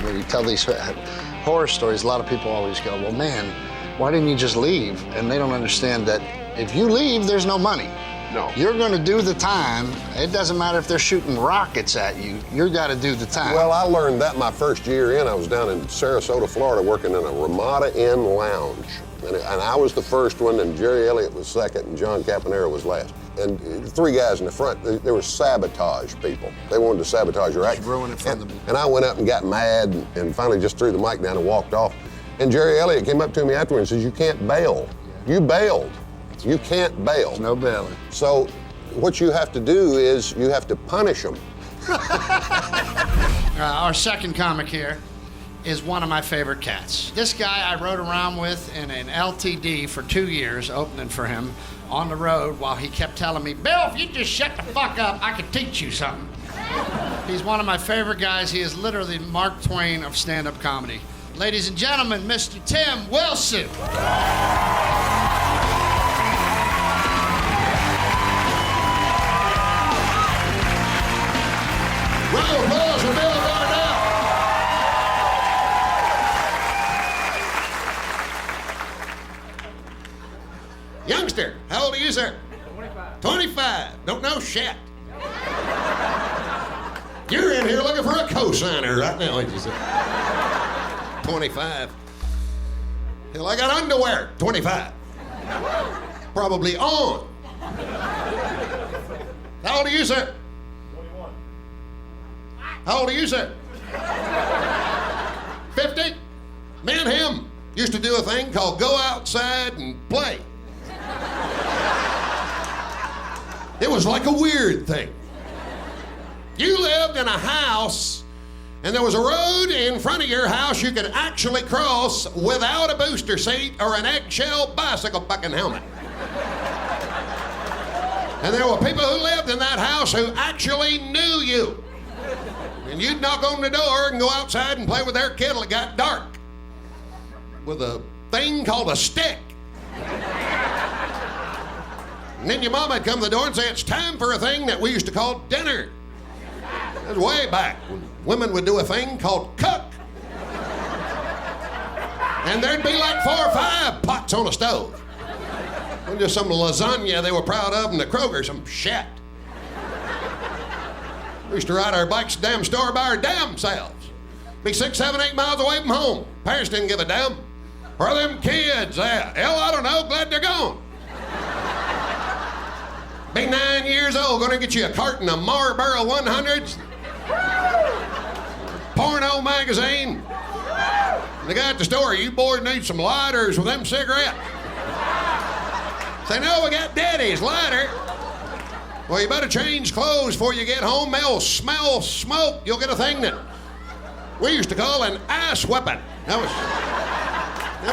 when you tell these horror stories, a lot of people always go, well, man, why didn't you just leave? And they don't understand that if you leave, there's no money. No. You're going to do the time. It doesn't matter if they're shooting rockets at you. You've got to do the time. Well, I learned that my first year in. I was down in Sarasota, Florida, working in a Ramada Inn lounge. And I was the first one, and Jerry Elliott was second, and John Caponera was last. And three guys in the front, they were sabotage people. They wanted to sabotage your act. Ruin it from the... And I went up and got mad and finally just threw the mic down and walked off. And Jerry Elliott came up to me afterwards and says, you can't bail. You bailed. You can't bail. No bailing. So what you have to do is you have to punish them. Our second comic here is one of my favorite cats. This guy I rode around with in an LTD for 2 years, opening for him on the road while he kept telling me, Bill, if you just shut the fuck up, I could teach you something. He's one of my favorite guys. He is literally Mark Twain of stand-up comedy. Ladies and gentlemen, Mr. Tim Wilson. Round of applause for Bill Darnell. Youngster, how old are you, sir? 25. 25. Don't know shit. You're in here looking for a cosigner right now, ain't you, sir? 25. Hell, I got underwear. 25. Probably on. How old are you, sir? How old are you, sir? 50? Me and him used to do a thing called go outside and play. It was like a weird thing. You lived in a house, and there was a road in front of your house you could actually cross without a booster seat or an eggshell bicycle fucking helmet. And there were people who lived in that house who actually knew you. And you'd knock on the door and go outside and play with their kid till it got dark with a thing called a stick. And then your mom would come to the door and say, it's time for a thing that we used to call dinner. That was way back when women would do a thing called cook. And there'd be like 4 or 5 pots on a stove. And just some lasagna they were proud of in the Kroger, some shit. We used to ride our bikes to the damn store by our damn selves. Be 6, 7, 8 miles away from home. Parents didn't give a damn. Where are them kids at? Hell, I don't know. Glad they're gone. Be 9 years old, gonna get you a carton of Marlboro 100s. Porno magazine. The guy at the store, you boys need some lighters with them cigarettes. Say, no, we got Daddy's lighter. Well, you better change clothes before you get home. They'll smell smoke. You'll get a thing that we used to call an ass whipping. That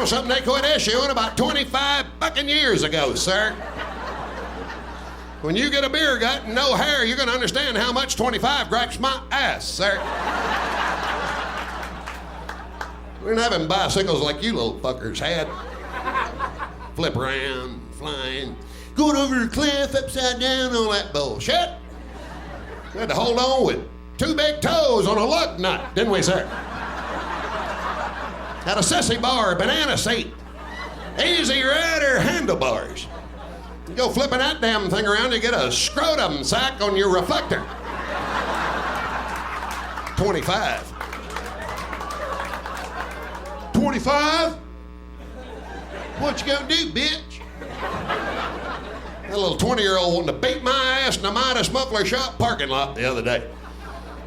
was something they quit issuing about 25 fucking years ago, sir. When you get a beer gut and no hair, you're gonna understand how much 25 gripes my ass, sir. We're not having bicycles like you little fuckers had. Flip around, flying, going over the cliff upside down, all that bullshit. We had to hold on with 2 big toes on a lug nut, didn't we, sir? Had a sissy bar, banana seat, easy rider handlebars. You go flipping that damn thing around, you get a scrotum sack on your reflector. 25. 25? What you gonna do, bitch? That little 20-year-old wanted to beat my ass in the Midas Muffler Shop parking lot the other day.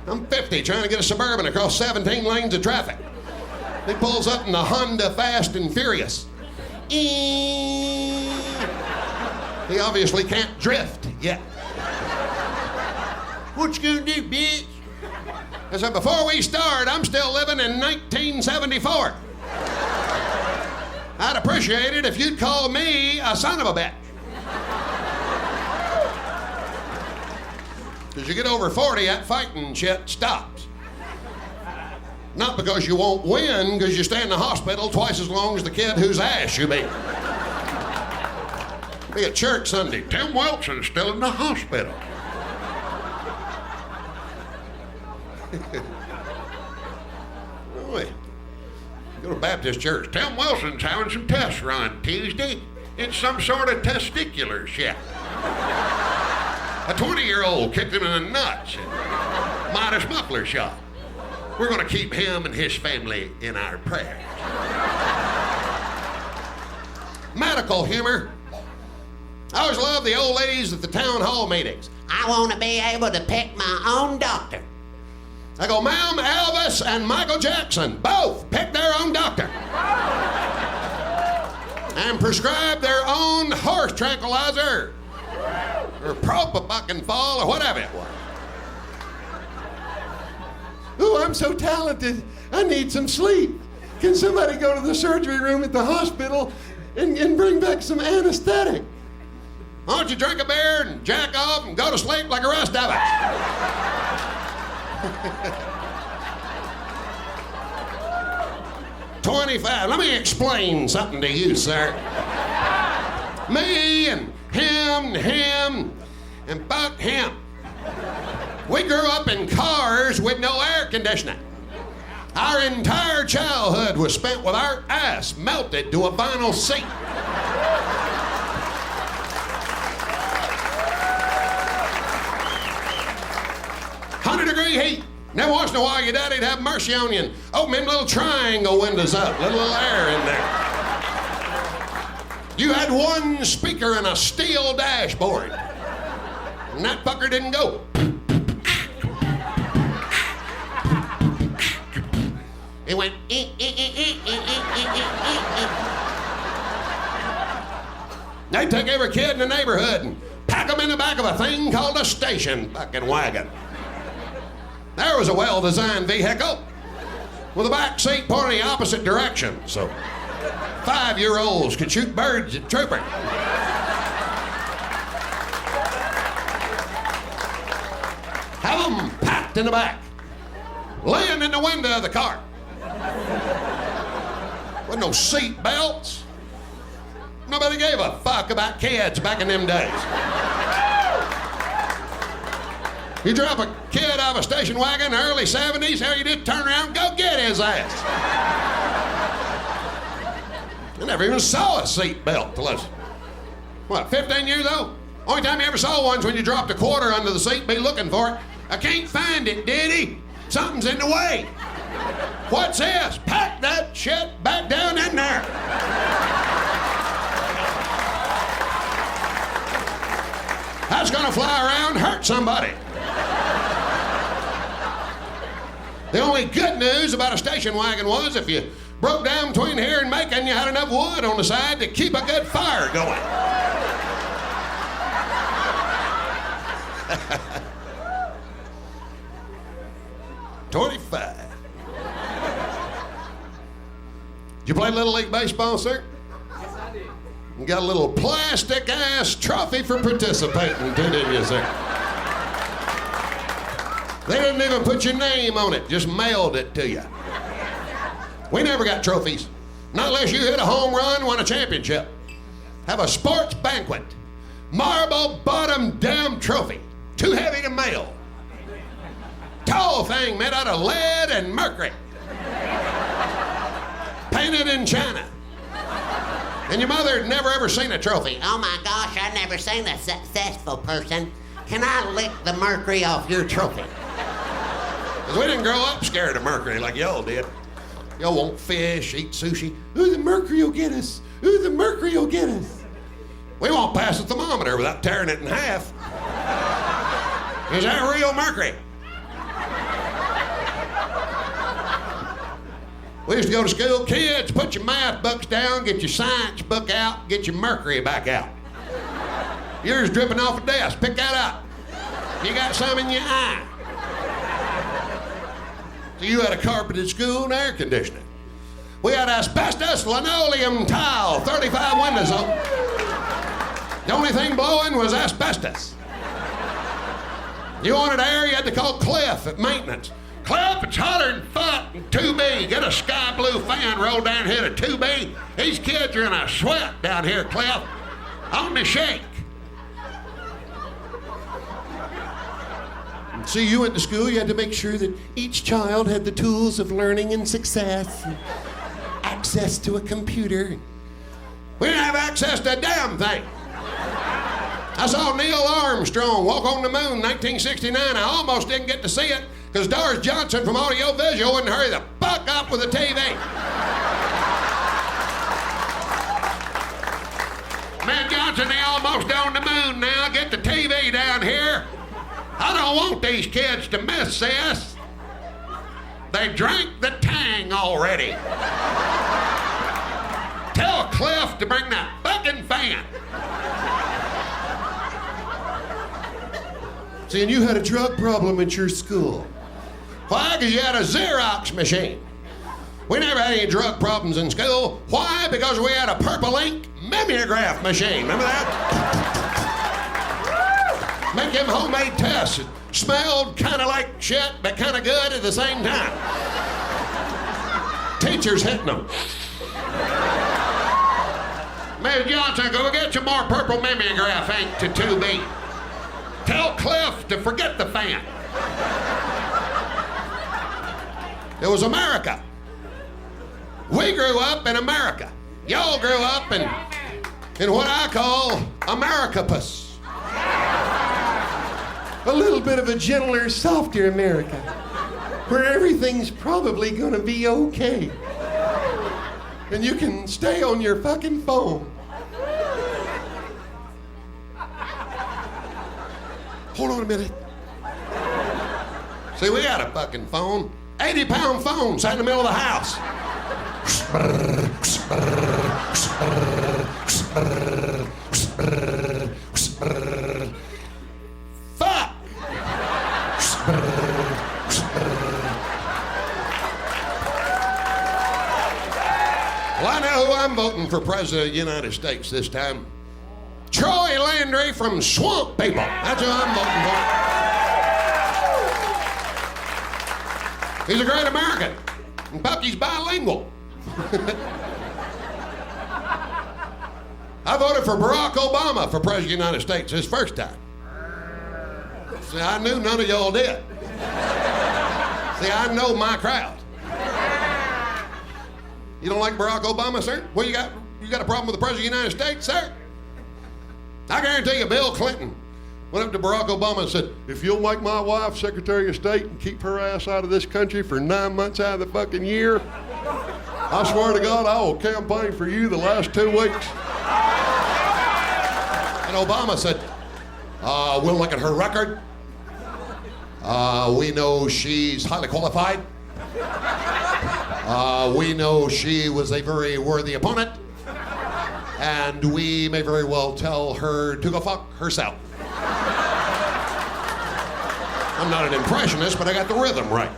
I'm 50, trying to get a Suburban across 17 lanes of traffic. He pulls up in the Honda Fast and Furious. He obviously can't drift yet. What you gonna do, bitch? I said, before we start, I'm still living in 1974. I'd appreciate it if you'd call me a son of a bitch. Because you get over 40, that fighting shit stops. Not because you won't win, because you stay in the hospital twice as long as the kid whose ass you beat. Be at church Sunday. Tim Wilson's still in the hospital. Boy, go to Baptist church. Tim Wilson's having some tests run Tuesday. It's some sort of testicular shit. A 20-year-old kicked him in the nuts and Midas muffler shot. We're going to keep him and his family in our prayers. Medical humor. I always love the old ladies at the town hall meetings. I want to be able to pick my own doctor. I go, ma'am, Elvis and Michael Jackson both pick their own doctor. And prescribe their own horse tranquilizer. Or propofol or whatever it was. Oh, I'm so talented. I need some sleep. Can somebody go to the surgery room at the hospital and bring back some anesthetic? Why don't you drink a beer and jack off and go to sleep like the rest of us? 25. Let me explain something to you, sir. Me and him, and fuck him. We grew up in cars with no air conditioning. Our entire childhood was spent with our ass melted to a vinyl seat. 100-degree heat. Now, once in a while, your daddy'd have mercy on you and open them little triangle windows up, let a little air in there. You had one speaker and a steel dashboard, and that fucker didn't go. It went. They'd take every kid in the neighborhood and pack them in the back of a thing called a station fucking wagon. There was a well-designed vehicle with a back seat pointing the opposite direction, so 5-year-olds could shoot birds at troopers. Have them packed in the back, laying in the window of the car. With no seat belts. Nobody gave a fuck about kids back in them days. You drop a kid out of a station wagon in the early 70s, how you did turn around and go get his ass. I never even saw a seat belt till I was, 15 years old? Only time you ever saw one's when you dropped a quarter under the seat, be looking for it. I can't find it, Diddy. Something's in the way. What's this? Pack that shit back down in there. That's gonna fly around and hurt somebody. The only good news about a station wagon was if you broke down between here and Macon, you had enough wood on the side to keep a good fire going. $25. Did you play Little League Baseball, sir? Yes, I did. You got a little plastic-ass trophy for participating, didn't you, sir? They didn't even put your name on it, just mailed it to you. We never got trophies. Not unless you hit a home run, won a championship. Have a sports banquet. Marble bottom damn trophy. Too heavy to mail. Tall thing made out of lead and mercury. Painted in China. And your mother had never ever seen a trophy. Oh my gosh, I've never seen a successful person. Can I lick the mercury off your trophy? Because we didn't grow up scared of mercury like y'all did. Y'all won't fish, eat sushi. Ooh, the mercury will get us. Ooh, the mercury will get us. We won't pass a thermometer without tearing it in half. Is that real mercury? We used to go to school, kids, put your math books down, get your science book out, get your mercury back out. Yours dripping off a desk, pick that up. You got some in your eye. So you had a carpeted school and air conditioning. We had asbestos, linoleum, tile, 35 windows open. The only thing blowing was asbestos. You wanted air, you had to call Cliff at maintenance. Cliff, it's hotter than fuck in 2B. Get a sky blue fan rolled down here to 2B. These kids are in a sweat down here, Cliff. On the shake. See, you went to school, you had to make sure that each child had the tools of learning and success, and access to a computer. We didn't have access to a damn thing. I saw Neil Armstrong walk on the moon in 1969. I almost didn't get to see it because Doris Johnson from Audio Visual wouldn't hurry the fuck up with the TV. Man Johnson, they almost on the moon now. Get the TV down here. I don't want these kids to miss this. They drank the Tang already. Tell Cliff to bring that fucking fan. See, and you had a drug problem at your school. Why? Because you had a Xerox machine. We never had any drug problems in school. Why? Because we had a purple ink mimeograph machine. Remember that? Make them homemade tests. It smelled kind of like shit, but kind of good at the same time. Teachers hitting them. Miss Johnson, go get some more purple mimeograph ink to 2B. Tell Cliff to forget the fan. It was America. We grew up in America. Y'all grew up in what I call Americapus. A little bit of a gentler, softer America, where everything's probably gonna be okay. And you can stay on your fucking phone. Hold on a minute. See, we had a fucking phone. 80-pound phone sat in the middle of the house. Fuck! Well, I know who I'm voting for president of the United States this time. Troy Landry from Swamp People. That's who I'm voting for. He's a great American. And Bucky's bilingual. I voted for Barack Obama for president of the United States his first time. See, I knew none of y'all did. See, I know my crowd. You don't like Barack Obama, sir? Well, you got a problem with the president of the United States, sir? I guarantee you, Bill Clinton went up to Barack Obama and said, if you'll make my wife Secretary of State and keep her ass out of this country for 9 months out of the fucking year, I swear to God, I will campaign for you the last 2 weeks. And Obama said, we'll look at her record. We know she's highly qualified. We know she was a very worthy opponent. And we may very well tell her to go fuck herself. I'm not an impressionist, but I got the rhythm right.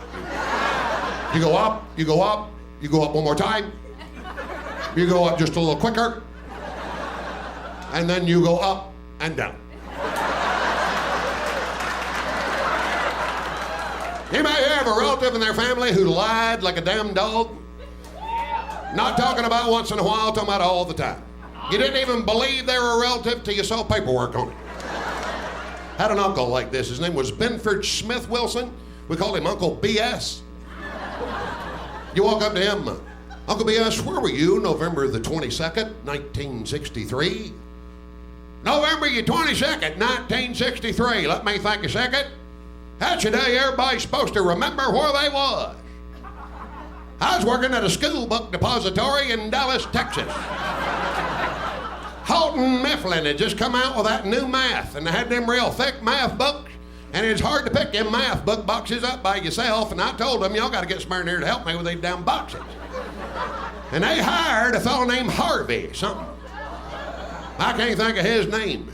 You go up, you go up, you go up one more time. You go up just a little quicker. And then you go up and down. Anybody have a relative in their family who lied like a damn dog? Not talking about once in a while, talking about all the time. You didn't even believe they were a relative till you saw paperwork on it. Had an uncle like this. His name was Benford Smith Wilson. We called him Uncle BS. You walk up to him, Uncle BS, where were you November the 22nd, 1963? November the 22nd, 1963. Let me think a second. That's the day everybody's supposed to remember where they was. I was working at a school book depository in Dallas, Texas. Houghton Mifflin had just come out with that new math, and they had them real thick math books, and it's hard to pick them math book boxes up by yourself, and I told them, y'all got to get somebody in here to help me with these damn boxes. And they hired a fellow named Harvey something. I can't think of his name.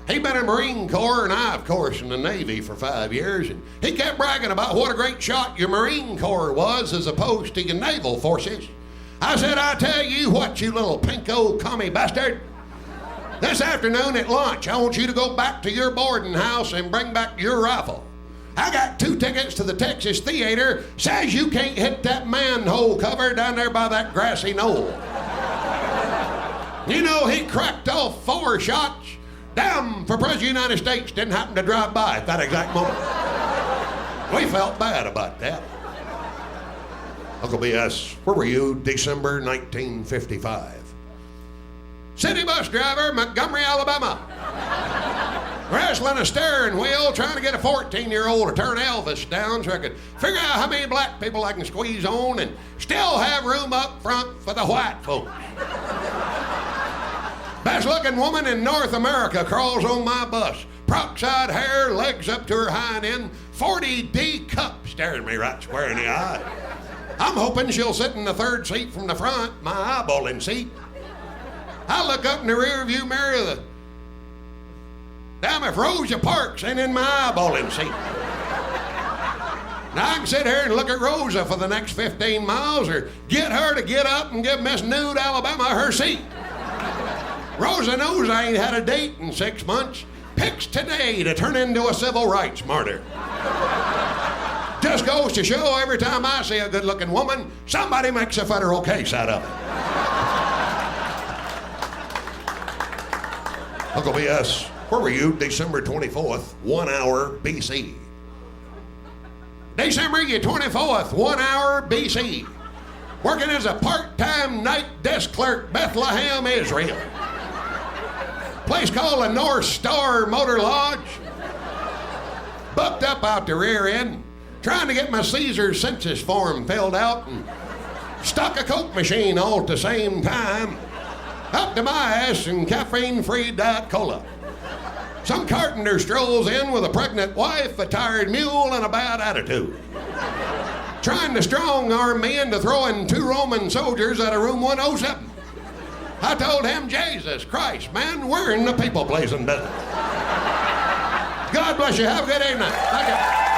He'd been in the Marine Corps, and I, of course, in the Navy for 5 years, and he kept bragging about what a great shot your Marine Corps was as opposed to your naval forces. I said, I tell you what, you little pinko commie bastard. This afternoon at lunch, I want you to go back to your boarding house and bring back your rifle. I got 2 tickets to the Texas Theater. Says you can't hit that manhole cover down there by that grassy knoll. You know, he cracked off 4 shots. Damn, for President of the United States didn't happen to drive by at that exact moment. We felt bad about that. Uncle B.S., where were you December 1955? City bus driver, Montgomery, Alabama. Wrestling a steering wheel, trying to get a 14-year-old to turn Elvis down so I could figure out how many black people I can squeeze on and still have room up front for the white folks. Best-looking woman in North America crawls on my bus. Peroxide hair, legs up to her hind end, 40D cup staring me right square in the eye. I'm hoping she'll sit in the third seat from the front, my eyeballing seat. I look up in the rear view mirror of the... Damn if Rosa Parks ain't in my eyeballing seat. Now I can sit here and look at Rosa for the next 15 miles or get her to get up and give Miss Nude Alabama her seat. Rosa knows I ain't had a date in 6 months. Picks today to turn into a civil rights martyr. Just goes to show every time I see a good-looking woman, somebody makes a federal case out of it. Uncle B.S., where were you December 24th, 1 hour BC? December 24th, 1 hour BC. Working as a part-time night desk clerk, Bethlehem, Israel. Place called the North Star Motor Lodge. Bucked up out the rear end, trying to get my Caesar census form filled out and stuck a Coke machine all at the same time. Up to my ass and caffeine-free Diet Cola. Some carpenter strolls in with a pregnant wife, a tired mule, and a bad attitude. Trying to strong-arm me into throwing 2 Roman soldiers out of room 107. I told him, Jesus Christ, man, we're in the people-pleasing business. God bless you. Have a good evening. Thank you.